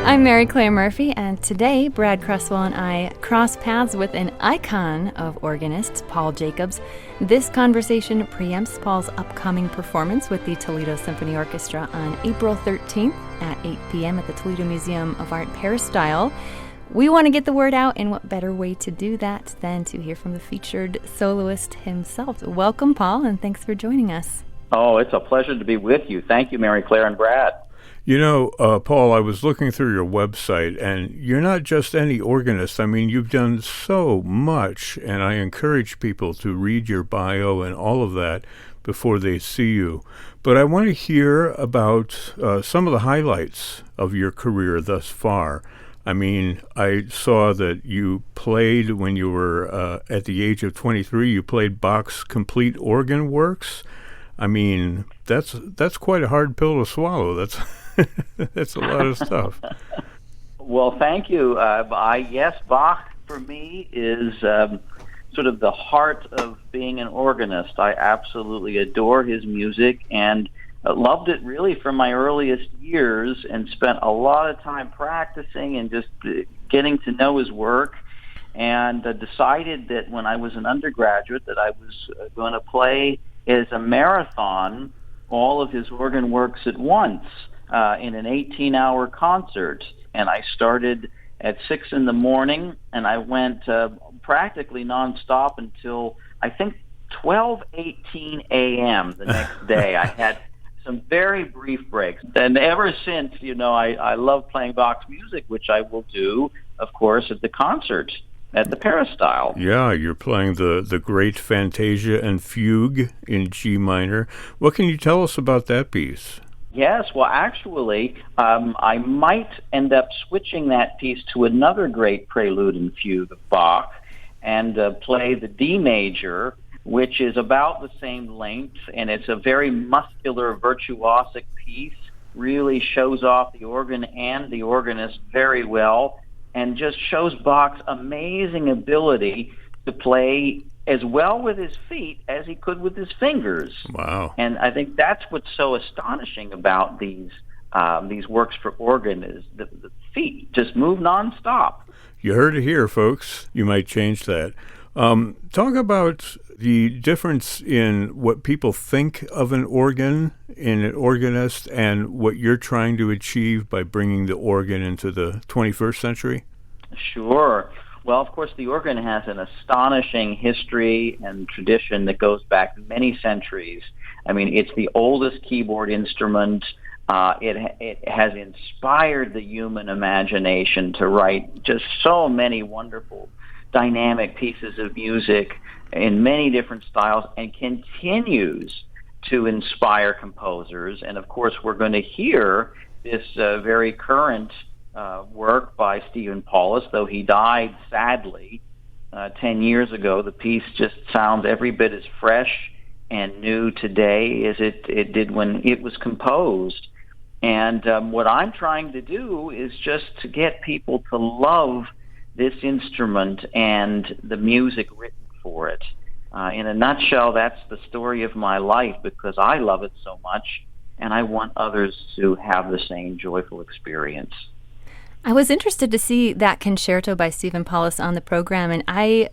I'm Mary Claire Murphy, and today Brad Cresswell and I cross paths with an icon of organists, Paul Jacobs. This conversation preempts Paul's upcoming performance with the Toledo Symphony Orchestra on April 13th at 8 p.m. at the Toledo Museum of Art, Peristyle. We want to get the word out, and what better way to do that than to hear from the featured soloist himself. Welcome, Paul, and thanks for joining us. Oh, it's a pleasure to be with you. Thank you, Mary Claire and Brad. You know, Paul, I was looking through your website, and you're not just any organist. I mean, you've done so much, and I encourage people to read your bio and all of that before they see you. But I want to hear about some of the highlights of your career thus far. I mean, I saw that you played when you were at the age of 23. You played Bach's complete organ works. I mean, that's quite a hard pill to swallow. That's a lot of stuff. Well, thank you. Yes, Bach for me is sort of the heart of being an organist. I absolutely adore his music and loved it really from my earliest years, and spent a lot of time practicing and just getting to know his work, and decided that when I was an undergraduate that I was going to play as a marathon all of his organ works at once in an 18-hour concert. And I started at 6 in the morning, and I went practically nonstop until I think 12:18 a.m. the next day. I had some very brief breaks. And ever since, I love playing Bach's music, which I will do, of course, at the concert at the Peristyle. Yeah, you're playing the great Fantasia and Fugue in G minor. What can you tell us about that piece? Yes, well, actually, I might end up switching that piece to another great prelude and fugue of Bach and play the D major, which is about the same length, and it's a very muscular, virtuosic piece, really shows off the organ and the organist very well, and just shows Bach's amazing ability to play as well with his feet as he could with his fingers. Wow. And I think that's what's so astonishing about these works for organ is the feet just move nonstop. You heard it here, folks. You might change that. Talk about the difference in what people think of an organ in an organist and what you're trying to achieve by bringing the organ into the 21st century? Sure. Well, of course, the organ has an astonishing history and tradition that goes back many centuries. I mean, it's the oldest keyboard instrument. It has inspired the human imagination to write just so many wonderful, dynamic pieces of music in many different styles, and continues to inspire composers. And of course, we're going to hear this very current work by Stephen Paulus, though he died sadly 10 years ago. The piece just sounds every bit as fresh and new today as it did when it was composed. And what I'm trying to do is just to get people to love this instrument and the music written for it. In a nutshell, that's the story of my life, because I love it so much, and I want others to have the same joyful experience. I was interested to see that concerto by Stephen Paulus on the program, and I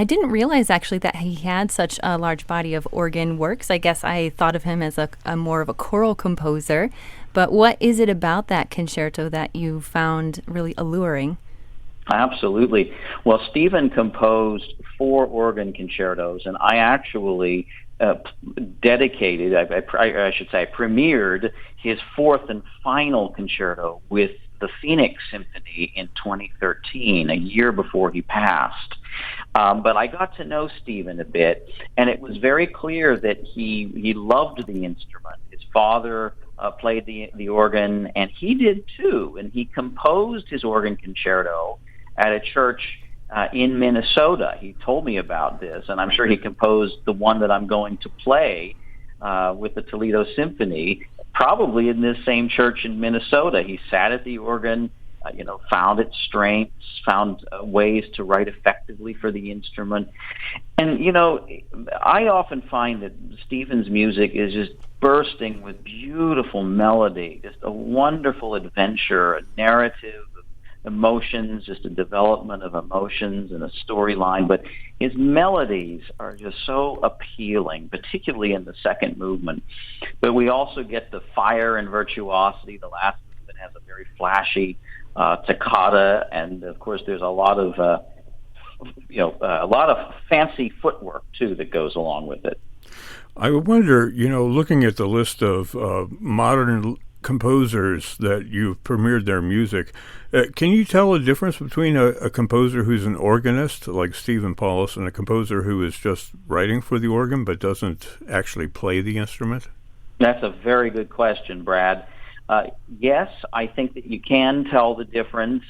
didn't realize actually that he had such a large body of organ works. I guess I thought of him as a more of a choral composer, but what is it about that concerto that you found really alluring? Absolutely. Well, Stephen composed 4 organ concertos, and I actually dedicated, I should say, premiered his 4th and final concerto with the Phoenix Symphony in 2013, a year before he passed. But I got to know Stephen a bit, and it was very clear that he loved the instrument. His father played the organ, and he did too, and he composed his organ concerto at a church in Minnesota. He told me about this, and I'm sure he composed the one that I'm going to play with the Toledo Symphony, probably in this same church in Minnesota. He sat at the organ found its strengths, found ways to write effectively for the instrument. And, I often find that Stephen's music is just bursting with beautiful melody, just a wonderful adventure, a narrative of emotions, just a development of emotions and a storyline. But his melodies are just so appealing, particularly in the second movement. But we also get the fire and virtuosity. The last movement has a very flashy toccata, and of course there's a lot of fancy footwork too that goes along with it. I wonder, looking at the list of modern composers that you've premiered their music, can you tell a difference between a composer who's an organist like Stephen Paulus and a composer who is just writing for the organ but doesn't actually play the instrument? That's a very good question, Brad. Yes, I think that you can tell the difference.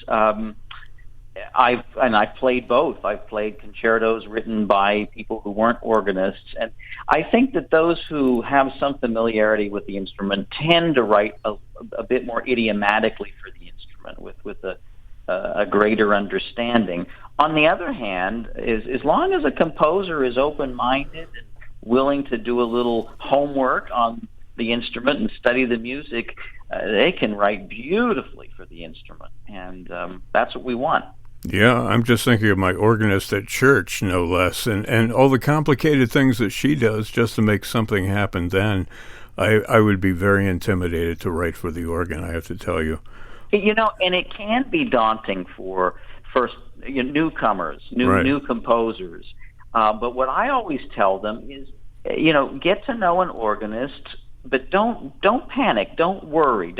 I've played both. I've played concertos written by people who weren't organists, and I think that those who have some familiarity with the instrument tend to write a bit more idiomatically for the instrument with a greater understanding. On the other hand, as long as a composer is open-minded and willing to do a little homework on the instrument and study the music, they can write beautifully for the instrument, and that's what we want. Yeah, I'm just thinking of my organist at church, no less, and all the complicated things that she does just to make something happen. Then I would be very intimidated to write for the organ, I have to tell you. And it can be daunting for newcomers, new composers. But what I always tell them is, get to know an organist, but don't panic, don't worry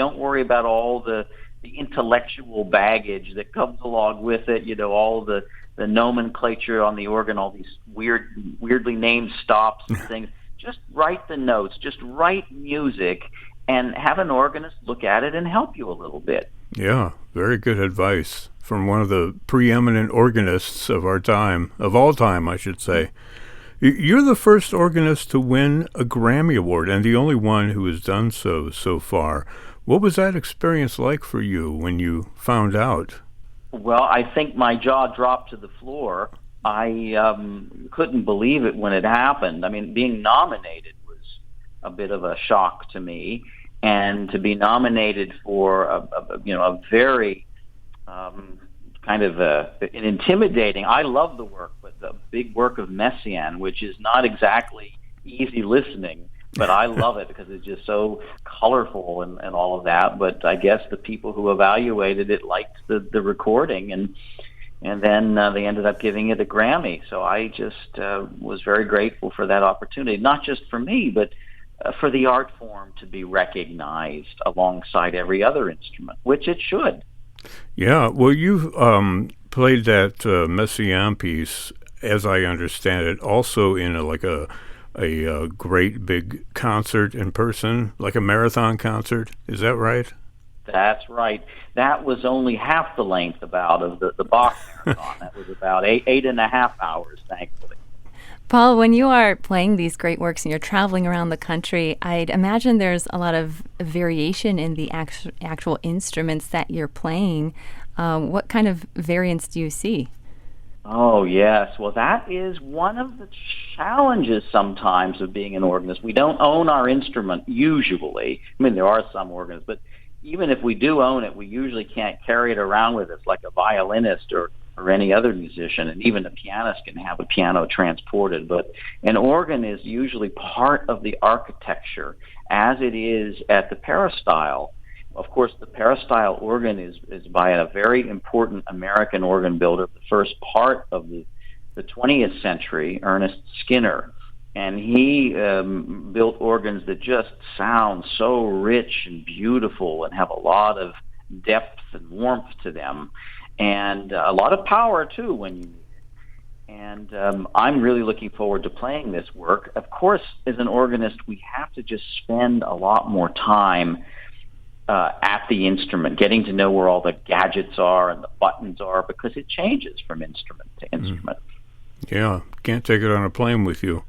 about all the intellectual baggage that comes along with it, all the nomenclature on the organ, all these weirdly named stops and things. Just write the notes, just write music, and have an organist look at it and help you a little bit. Yeah, very good advice from one of the preeminent organists of our time, of all time, I should say. You're the first organist to win a Grammy Award, and the only one who has done so far. What was that experience like for you when you found out? Well, I think my jaw dropped to the floor. I couldn't believe it when it happened. I mean, being nominated was a bit of a shock to me, and to be nominated for a very kind of an intimidating. I love the work, but the big work of Messiaen, which is not exactly easy listening. But I love it because it's just so colorful and all of that. But I guess the people who evaluated it liked the recording, and then they ended up giving it a Grammy. So I just was very grateful for that opportunity, not just for me, but for the art form to be recognized alongside every other instrument, which it should. Yeah, well, you've played that Messiaen piece, as I understand it, also in a great big concert in person, like a marathon concert. Is that right? That's right. That was only half the length of the Bach marathon. That was about eight and a half hours, thankfully. Paul, when you are playing these great works and you're traveling around the country, I'd imagine there's a lot of variation in the actual instruments that you're playing. What kind of variance do you see? Oh, yes. Well, that is one of the challenges sometimes of being an organist. We don't own our instrument usually. I mean, there are some organists, but even if we do own it, we usually can't carry it around with us like a violinist or any other musician, and even a pianist can have a piano transported. But an organ is usually part of the architecture, as it is at the Peristyle. Of course, the Peristyle organ is by a very important American organ builder, the first part of the 20th century, Ernest Skinner. And he built organs that just sound so rich and beautiful and have a lot of depth and warmth to them, and a lot of power, too, when you need it. And I'm really looking forward to playing this work. Of course, as an organist, we have to just spend a lot more time at the instrument, getting to know where all the gadgets are and the buttons are, because it changes from instrument to instrument. Yeah, can't take it on a plane with you.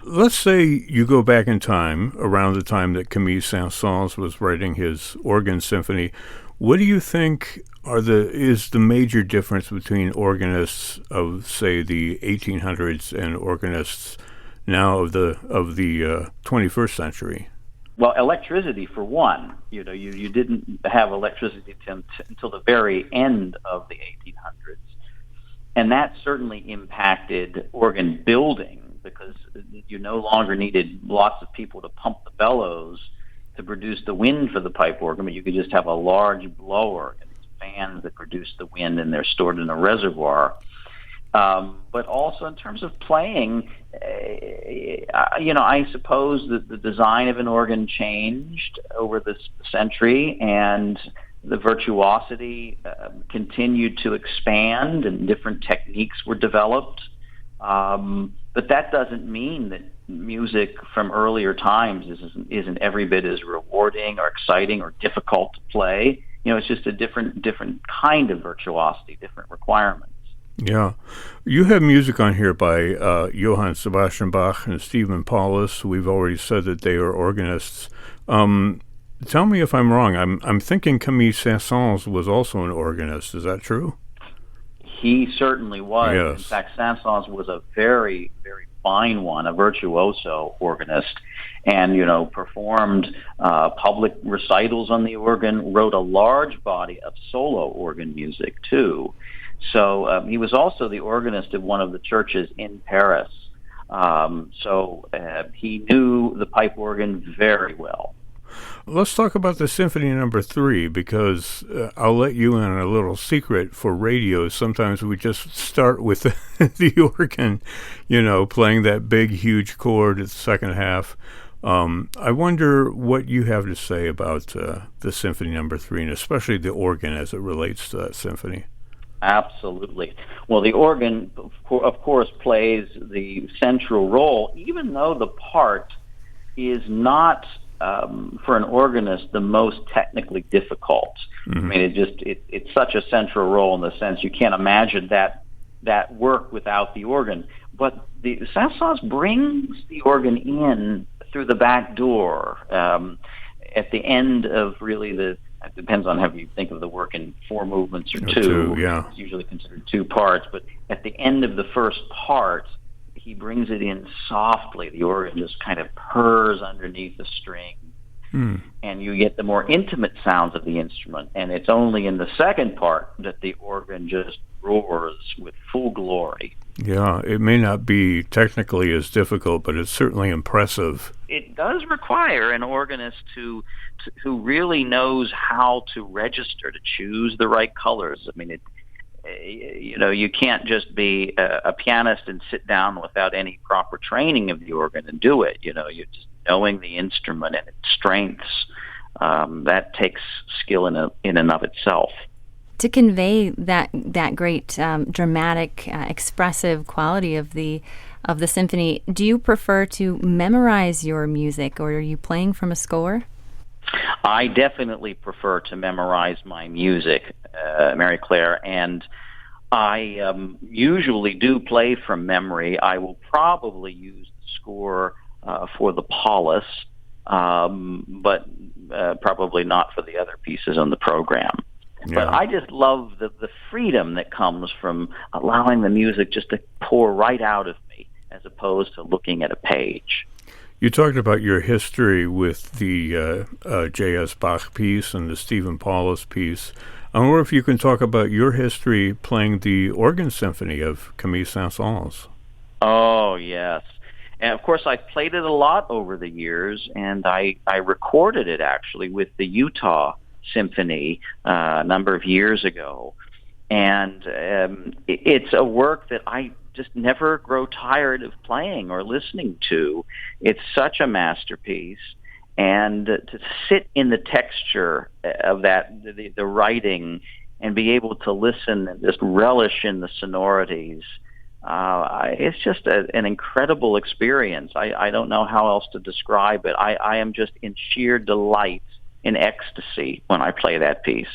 Let's say you go back in time, around the time that Camille Saint-Saëns was writing his organ symphony. What do you think is the major difference between organists of, say, the 1800s and organists now of the 21st century? Well, electricity for one. You didn't have electricity until the very end of the 1800s, and that certainly impacted organ building because you no longer needed lots of people to pump the bellows to produce the wind for the pipe organ, but you could just have a large blower and these fans that produce the wind, and they're stored in a reservoir. But also in terms of playing, I suppose that the design of an organ changed over this century, and the virtuosity continued to expand, and different techniques were developed. But that doesn't mean that music from earlier times isn't every bit as rewarding or exciting or difficult to play. It's just a different kind of virtuosity, different requirements. Yeah. You have music on here by Johann Sebastian Bach and Stephen Paulus. We've already said that they are organists. Tell me if I'm wrong. I'm thinking Camille Saint-Saëns was also an organist. Is that true? He certainly was. Yes. In fact, Saint-Saëns was a very, very fine one, a virtuoso organist, and performed public recitals on the organ, wrote a large body of solo organ music too. So he was also the organist of one of the churches in Paris. So he knew the pipe organ very well. Let's talk about the Symphony Number 3, because I'll let you in on a little secret for radio. Sometimes we just start with the organ, playing that big, huge chord at the second half. I wonder what you have to say about the Symphony Number 3, and especially the organ as it relates to that symphony. Absolutely. Well, the organ, of course, plays the central role, even though the part is not, for an organist, the most technically difficult. Mm-hmm. I mean, it's such a central role in the sense you can't imagine that work without the organ. But the Saint-Saëns brings the organ in through the back door at the end of really it depends on how you think of the work in four movements or two. Yeah. It's usually considered two parts, but at the end of the first part, he brings it in softly. The organ just kind of purrs underneath the string, and you get the more intimate sounds of the instrument. And it's only in the second part that the organ just roars with full glory. Yeah, it may not be technically as difficult, but it's certainly impressive. It does require an organist who really knows how to register, to choose the right colors. I mean, you can't just be a pianist and sit down without any proper training of the organ and do it. You're just knowing the instrument and its strengths. That takes skill in and of itself. To convey that great dramatic, expressive quality of the symphony, do you prefer to memorize your music, or are you playing from a score? I definitely prefer to memorize my music, Mary Claire, and I usually do play from memory. I will probably use the score for the Paulus, but probably not for the other pieces on the program. Yeah. But I just love the freedom that comes from allowing the music just to pour right out of me, as opposed to looking at a page. You talked about your history with the J.S. Bach piece and the Stephen Paulus piece. I wonder if you can talk about your history playing the organ symphony of Camille Saint-Saëns. Oh, yes. And, of course, I played it a lot over the years, and I recorded it, actually, with the Utah Symphony a number of years ago. And it's a work that I just never grow tired of playing or listening to. It's such a masterpiece. And to sit in the texture of that, the writing, and be able to listen and just relish in the sonorities, it's just an incredible experience. I don't know how else to describe it. I am just in sheer delight, in ecstasy, when I play that piece.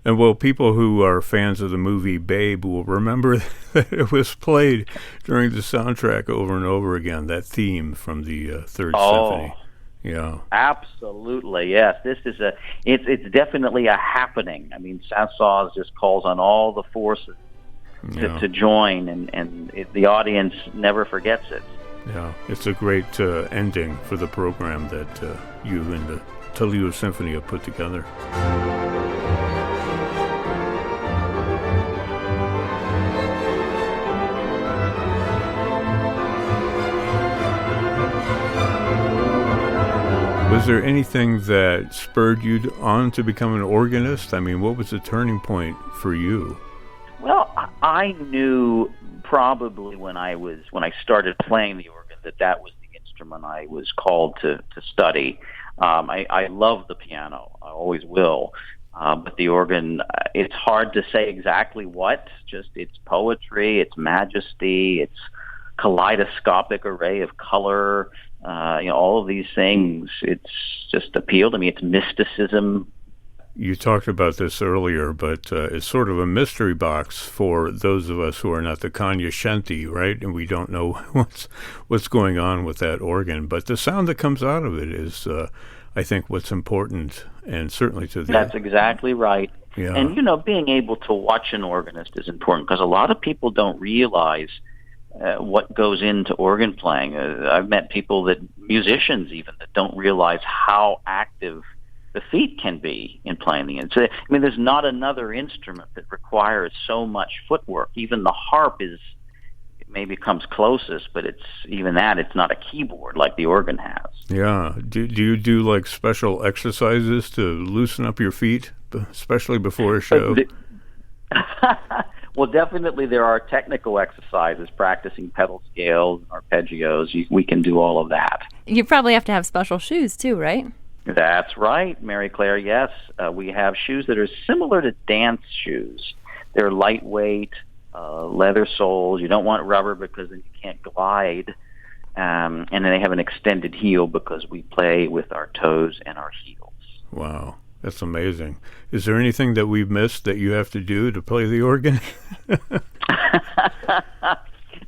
And well, people who are fans of the movie Babe will remember that it was played during the soundtrack over and over again, that theme from the Third Symphony. Yeah. Absolutely, yes. This is it's definitely a happening. I mean, Saint-Saëns just calls on all the forces to join, and the audience never forgets it. Yeah, it's a great ending for the program that you and the Toledo Symphony have put together. Was there anything that spurred you on to become an organist? I mean, what was the turning point for you? Well, I knew probably when I started playing the organ that was the instrument I was called to study. I love the piano. I always will. But the organ, it's hard to say exactly what. Just its poetry, its majesty, its kaleidoscopic array of color, all of these things. It's just appealed to me. It's mysticism. You talked about this earlier, but it's sort of a mystery box for those of us who are not the cognoscenti, right? And we don't know what's going on with that organ. But the sound that comes out of it is, I think, what's important, and certainly to the... That's exactly right. Yeah. And, being able to watch an organist is important because a lot of people don't realize what goes into organ playing. I've met musicians even, that don't realize how active the feet can be in playing the instrument. I mean, there's not another instrument that requires so much footwork. Even the harp maybe comes closest, but it's not a keyboard like the organ has. Yeah. Do you do like special exercises to loosen up your feet, especially before a show? Well, definitely there are technical exercises, practicing pedal scales, arpeggios. We can do all of that. You probably have to have special shoes too, right? That's right, Mary Claire, yes. We have shoes that are similar to dance shoes. They're lightweight, leather soles. You don't want rubber because then you can't glide. And then they have an extended heel because we play with our toes and our heels. Wow, that's amazing. Is there anything that we've missed that you have to do to play the organ?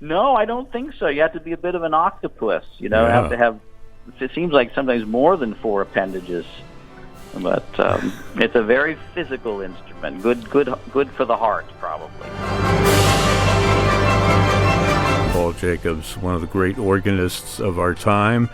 No, I don't think so. You have to be a bit of an octopus. Have to have... It seems like sometimes more than 4 appendages, but it's a very physical instrument. Good for the heart, probably. Paul Jacobs, one of the great organists of our time,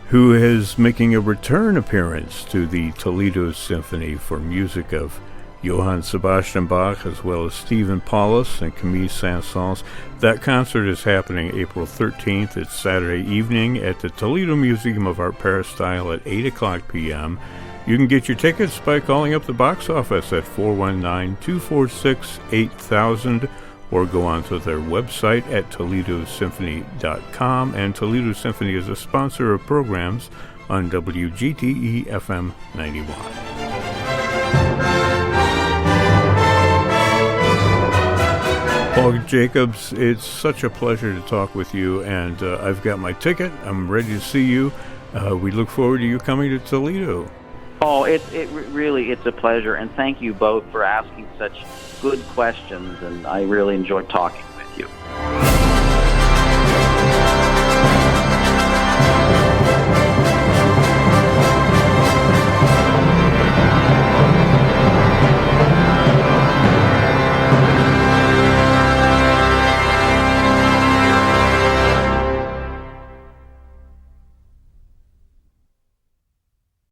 who is making a return appearance to the Toledo Symphony for music of Johann Sebastian Bach, as well as Stephen Paulus and Camille Saint-Saëns. That concert is happening April 13th. It's Saturday evening at the Toledo Museum of Art Peristyle at 8 o'clock p.m. You can get your tickets by calling up the box office at 419-246-8000 or go onto their website at toledosymphony.com. And Toledo Symphony is a sponsor of programs on WGTE FM 91. Paul Jacobs, it's such a pleasure to talk with you, and I've got my ticket. I'm ready to see you. We look forward to you coming to Toledo. Oh, it's a pleasure, and thank you both for asking such good questions, and I really enjoyed talking with you.